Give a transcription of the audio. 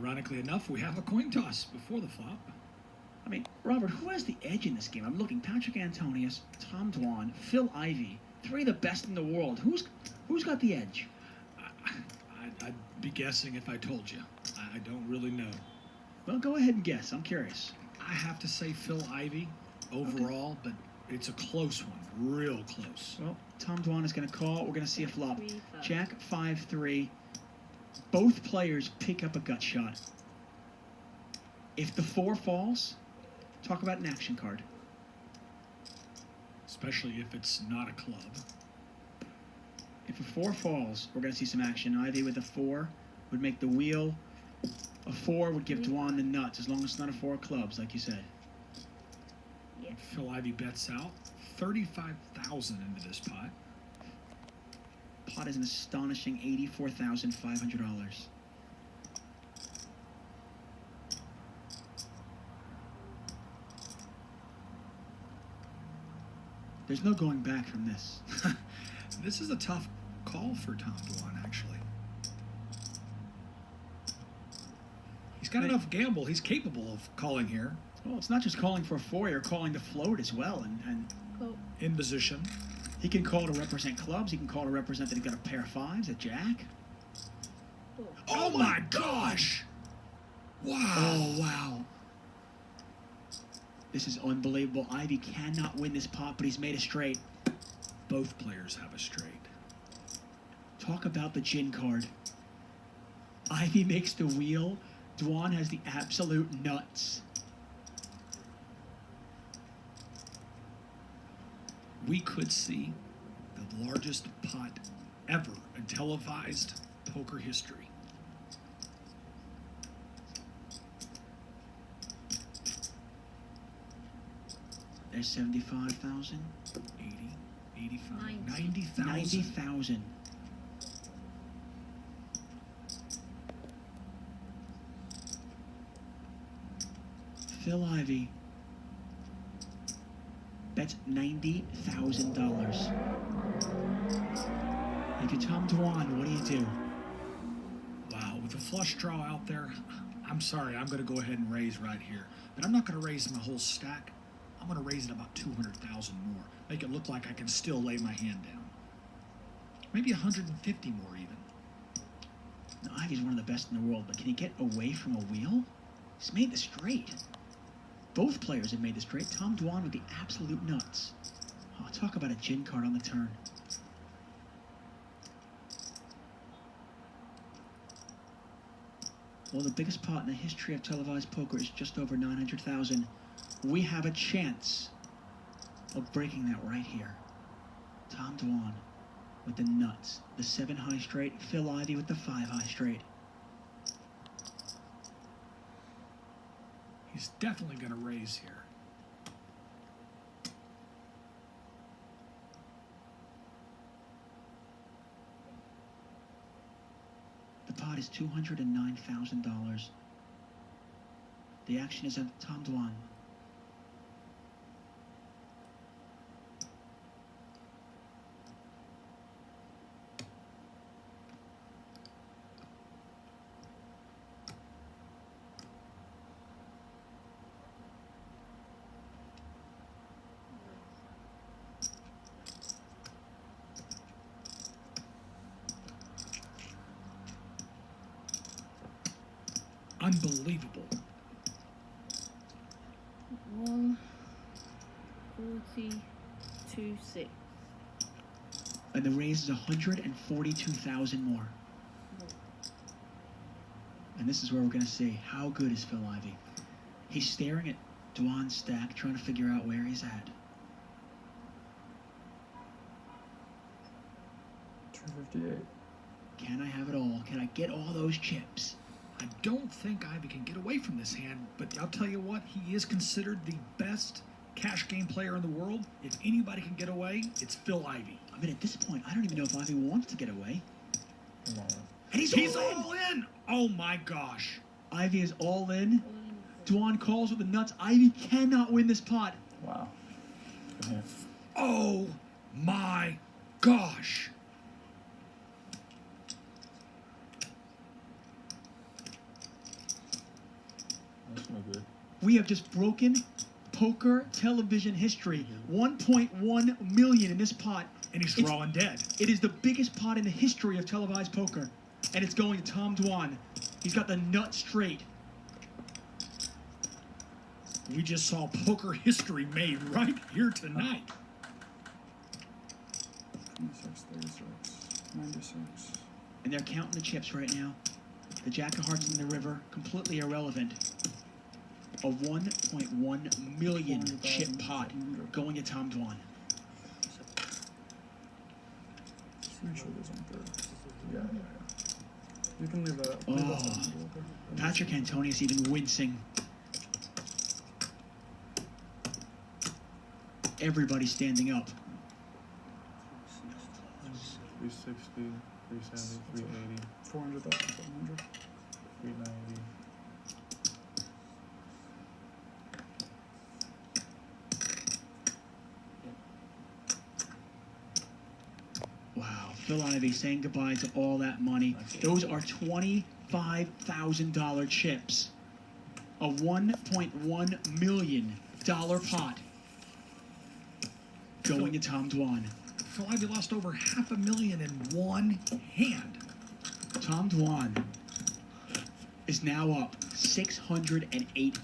Ironically enough, we have a coin toss before the flop. I mean, Robert, who has the edge in this game? I'm looking Patrick Antonius, Tom Dwan, Phil Ivey, three of the best in the world. Who's got the edge? I'd be guessing if I told you. I don't really know. Well, go ahead and guess. I'm curious. I have to say Phil Ivey overall, but it's a close one, real close. Well, Tom Dwan is going to call. We're going to see a flop. Jack 5-3. Both players pick up a gut shot. If the 4 falls, talk about an action card. Especially if it's not a club. If a 4 falls, we're going to see some action. Ivy with a 4 would make the wheel. A 4 would give Dwan the nuts, as long as it's not a 4 of clubs, like you said. Yeah. Phil Ivey bets out 35,000 into this pot. Pot is an astonishing $84,500. There's no going back from this. This is a tough call for Tom Dwan, actually. He's got enough gamble. He's capable of calling here. Well, it's not just calling for a 4, you're calling to float as well. And in position. He can call to represent clubs. He can call to represent that he's got a pair of 5s, a jack. Oh my gosh! Wow. Oh, wow. This is unbelievable. Ivy cannot win this pot, but he's made a straight. Both players have a straight. Talk about the gin card. Ivy makes the wheel. Dwan has the absolute nuts. We could see the largest pot ever in televised poker history. There's 75,000. 80, 85, 90,000. 90,000. Phil Ivey bets $90,000. If you're Tom Dwan, what do you do? Wow, with a flush draw out there, I'm sorry, I'm going to go ahead and raise right here. But I'm not going to raise my whole stack. I'm going to raise it about 200,000 more. Make it look like I can still lay my hand down. Maybe 150 more even. Now, Ivy's one of the best in the world, but can he get away from a wheel? He's made the straight. Both players have made the straight. Tom Dwan with the absolute nuts. Oh, talk about a gin card on the turn. Well, the biggest pot in the history of televised poker is just over 900,000. We have a chance of breaking that right here. Tom Dwan with the nuts. The 7 high straight. Phil Ivey with the 5 high straight. He's definitely going to raise here. The pot is $209,000. The action is on Tom Dwan. Unbelievable. 142.6. And the raise is 142,000 more. And this is where we're going to see how good is Phil Ivey. He's staring at Dwan's stack, trying to figure out where he's at. 258. Can I have it all? Can I get all those chips? I don't think Ivey can get away from this hand, but I'll tell you what, he is considered the best cash game player in the world. If anybody can get away, it's Phil Ivey. I mean, at this point, I don't even know if Ivey wants to get away. Come on. And he's all in! Oh my gosh. Ivey is all in. Dwan calls with the nuts. Ivey cannot win this pot. Wow. Good hand. Oh my gosh. good. We have just broken poker television history. 1.1 million in this pot. And he's It's- drawing dead. It is the biggest pot in the history of televised poker. And it's going to Tom Dwan. He's got the nut straight. We just saw poker history made right here tonight. 26, 36, 96. And they're counting the chips right now. The Jack of Hearts in the river, completely irrelevant. A 1.1 million chip pot going to Tom Dwan. Three shoulders on third. Yeah. You can leave that. Leave that Oh. second roll there. Patrick Antonius even wincing. Everybody standing up. 360, 370, 380, 400,000, 700. 390. Wow, Phil Ivey saying goodbye to all that money. Those are $25,000 chips. A $1.1 million pot going to Tom Dwan. Phil Ivey lost over $500,000 in one hand. Tom Dwan is now up $608